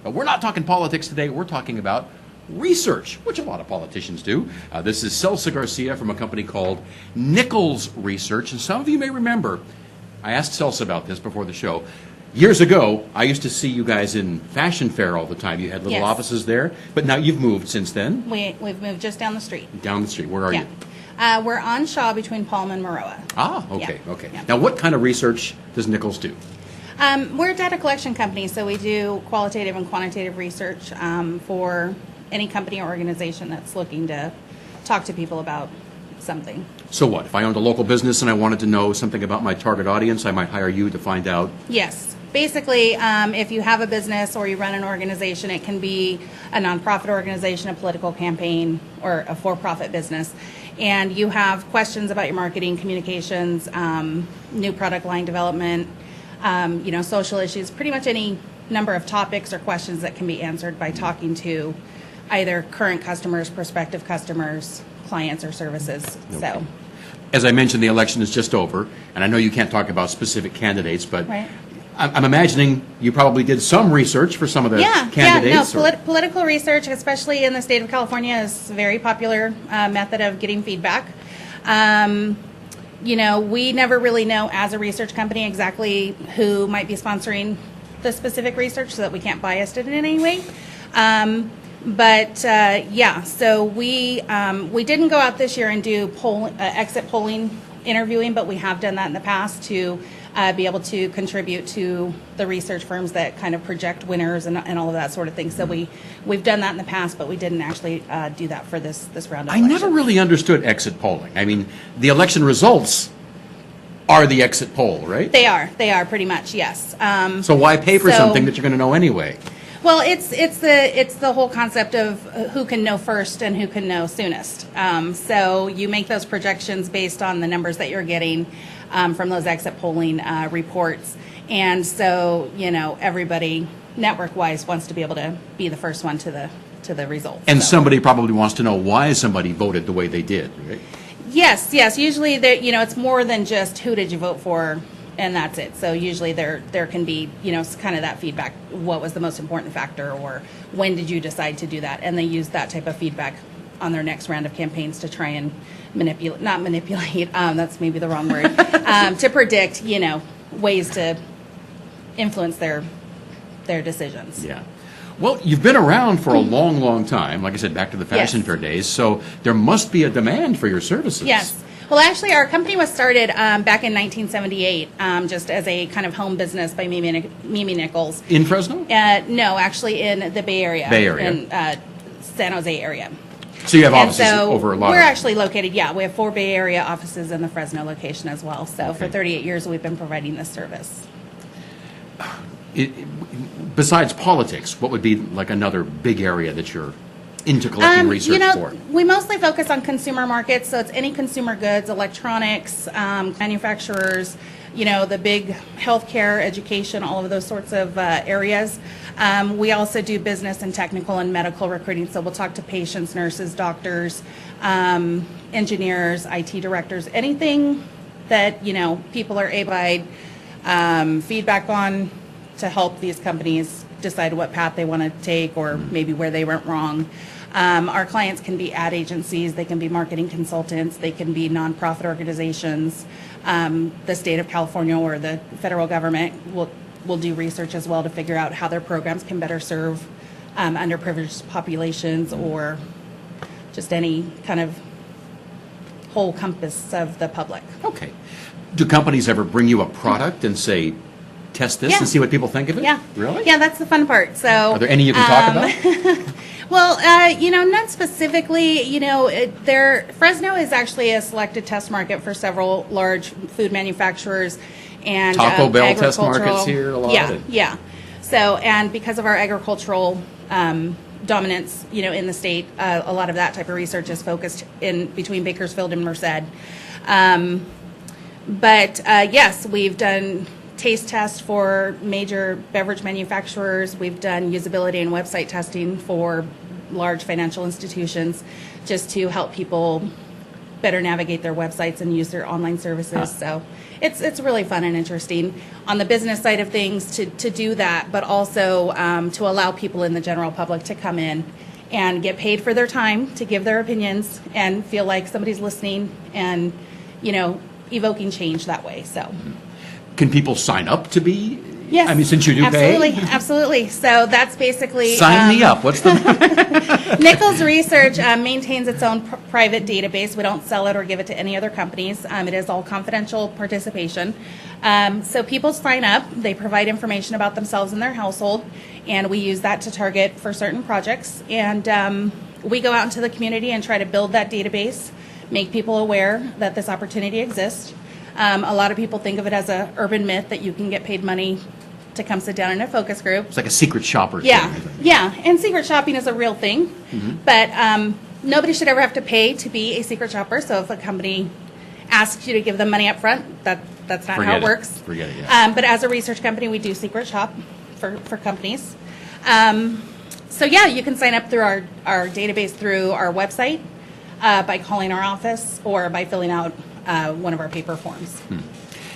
But we're not talking politics today. We're talking about research, which a lot of politicians do. This is Celsa Garcia from a company called Nichols Research. And some of you may remember, I asked Celsa about this before the show. Years ago, I used to see you guys in Fashion Fair all the time. You had little offices there, but now you've moved since then. We've moved just down the street. Down the street. Where are you? We're on Shaw between Palm and Maroa. Ah, okay, okay. Yeah. Now, what kind of research does Nichols do? We're a data collection company, so we do qualitative and quantitative research for any company or organization that's looking to talk to people about something. So what? If I owned a local business and I wanted to know something about my target audience, I might hire you to find out? Yes. Basically, if you have a business or you run an organization, it can be a nonprofit organization, a political campaign, or a for-profit business, and you have questions about your marketing, communications, new product line development, social issues, pretty much any number of topics or questions that can be answered by talking to either current customers, prospective customers, clients, or services. Okay. So, as I mentioned, the election is just over, and I know you can't talk about specific candidates, but right. I'm imagining you probably did some research for some of the candidates. Political research, especially in the state of California, is a very popular method of getting feedback. We never really know as a research company exactly who might be sponsoring the specific research, so that we can't bias it in any way. So we didn't go out this year and do exit polling interviewing, but we have done that in the past to be able to contribute to the research firms that kind of project winners and all of that sort of thing. So we've done that in the past, but we didn't actually do that for this round of election. I never really understood exit polling. I mean, the election results are the exit poll, right? They are pretty much, yes. So why pay for something that you're going to know anyway? Well, it's the whole concept of who can know first and who can know soonest. So you make those projections based on the numbers that you're getting from those exit polling reports, and so everybody network-wise wants to be able to be the first one to the results. And somebody probably wants to know why somebody voted the way they did, right? Yes. Usually, it's more than just who did you vote for. And that's it. So usually there can be, kind of that feedback. What was the most important factor, or when did you decide to do that? And they use that type of feedback on their next round of campaigns to try and not manipulate, that's maybe the wrong word, to predict, ways to influence their decisions. Yeah. Well, you've been around for a long, long time. Like I said, back to the Fashion Fair days. So there must be a demand for your services. Yes. Well, actually, our company was started back in 1978, just as a kind of home business by Mimi Nichols. In Fresno? No, actually in the Bay Area. In San Jose area. So you have offices over a lot. We're actually located, we have 4 Bay Area offices in the Fresno location as well. So for 38 years, we've been providing this service. Besides politics, what would be like another big area that you're into collecting research for? We mostly focus on consumer markets, so it's any consumer goods, electronics, manufacturers, the big healthcare, education, all of those sorts of areas. We also do business and technical and medical recruiting, so we'll talk to patients, nurses, doctors, engineers, IT directors, anything that, people are able to provide feedback on to help these companies decide what path they want to take, or maybe where they went wrong. Our clients can be ad agencies, they can be marketing consultants, they can be nonprofit organizations. The state of California or the federal government will do research as well to figure out how their programs can better serve underprivileged populations, or just any kind of whole compass of the public. Okay. Do companies ever bring you a product and say, test this and see what people think of it? Yeah. Really? Yeah, that's the fun part. So, are there any you can talk about? Well, not specifically. Fresno is actually a selected test market for several large food manufacturers and Taco Bell test markets here a lot. Yeah. So, and because of our agricultural dominance, in the state, a lot of that type of research is focused in between Bakersfield and Merced. Yes, we've done taste tests for major beverage manufacturers. We've done usability and website testing for large financial institutions, just to help people better navigate their websites and use their online services. So it's really fun and interesting on the business side of things to do that, but also to allow people in the general public to come in and get paid for their time to give their opinions and feel like somebody's listening and, evoking change that way. So, can people sign up to be? Yes. I mean, since you do absolutely, pay? Absolutely. So that's basically... Sign me up. What's the... Nichols Research maintains its own private database. We don't sell it or give it to any other companies. It is all confidential participation. So people sign up. They provide information about themselves and their household, and we use that to target for certain projects. And we go out into the community and try to build that database, make people aware that this opportunity exists. A lot of people think of it as an urban myth that you can get paid money to come sit down in a focus group. It's like a secret shopper yeah, thing. Yeah, and secret shopping is a real thing, but nobody should ever have to pay to be a secret shopper. So if a company asks you to give them money up front, that's not how it works. Forget it, yeah. But as a research company, we do secret shop for companies. So yeah, you can sign up through our database through our website by calling our office or by filling out one of our paper forms.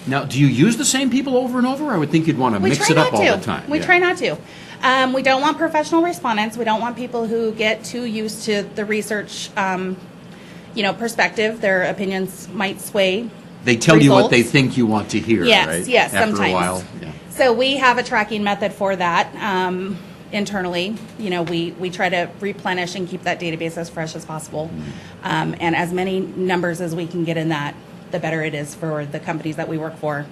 Now, do you use the same people over and over? I would think you'd want to mix it up all the time. We try not to. We don't want professional respondents. We don't want people who get too used to the research, perspective. Their opinions might sway. They tell you what they think you want to hear, yes, right? Yes, After sometimes. a while, yeah. So we have a tracking method for that internally. We try to replenish and keep that database as fresh as possible. And as many numbers as we can get in that, the better it is for the companies that we work for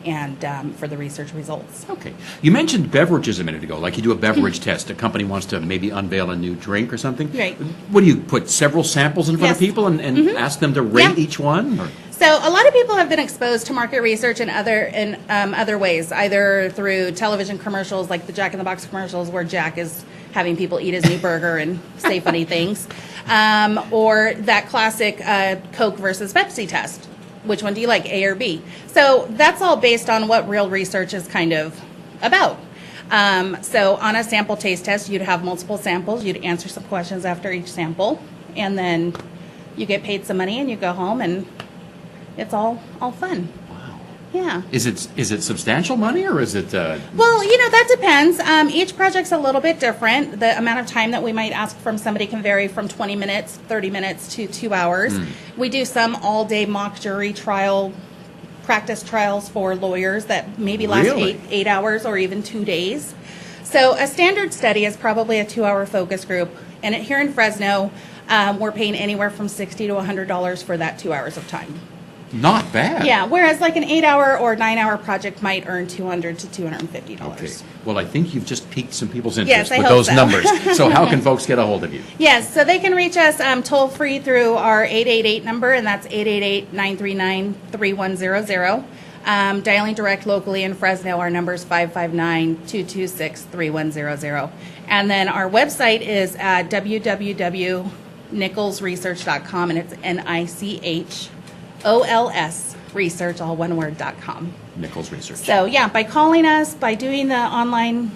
and for the research results. Okay. You mentioned beverages a minute ago, like you do a beverage test. A company wants to maybe unveil a new drink or something. Right. What do you put several samples in front of people and ask them to rate each one? Or? So a lot of people have been exposed to market research in other ways, either through television commercials like the Jack in the Box commercials where Jack is having people eat his new burger and say funny things, or that classic Coke versus Pepsi test. Which one do you like, A or B? So that's all based on what real research is kind of about. So on a sample taste test, you'd have multiple samples. You'd answer some questions after each sample, and then you get paid some money and you go home, and it's all fun. Wow. Yeah. Is it substantial money or is it? Well, that depends. Each project's a little bit different. The amount of time that we might ask from somebody can vary from 20 minutes, 30 minutes to 2 hours. We do some all-day mock jury trial, practice trials for lawyers that maybe last Really? 8 hours or even 2 days. So a standard study is probably a 2-hour focus group. And here in Fresno, we're paying anywhere from $60 to $100 for that 2 hours of time. Not bad. Yeah, whereas like an 8-hour or 9-hour project might earn $200 to $250. Okay. Well, I think you've just piqued some people's Yes, interest I with hope those so. numbers. So how can folks get a hold of you? Yes, so they can reach us toll free through our 888 number, and that's 888-939-3100. Dialing direct locally in Fresno, our number is 559-226-3100. And then our website is at www.nicholsresearch.com, and it's NICHOLS research, all one word.com. Nichols Research. So yeah, by calling us, by doing the online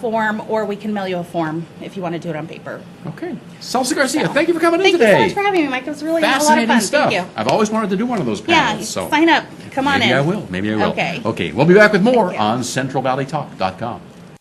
form, or we can mail you a form if you want to do it on paper. Okay. Celsa Garcia, thank you for coming in Thank today. you so much for having me, Mike. It was really a lot of Fascinating fun. stuff. Thank you. I've always wanted to do one of those Yeah, panels. So sign up. Come on maybe in. I will. Maybe I will. Okay. Okay. We'll be back with more Thank you. on CentralValleyTalk.com.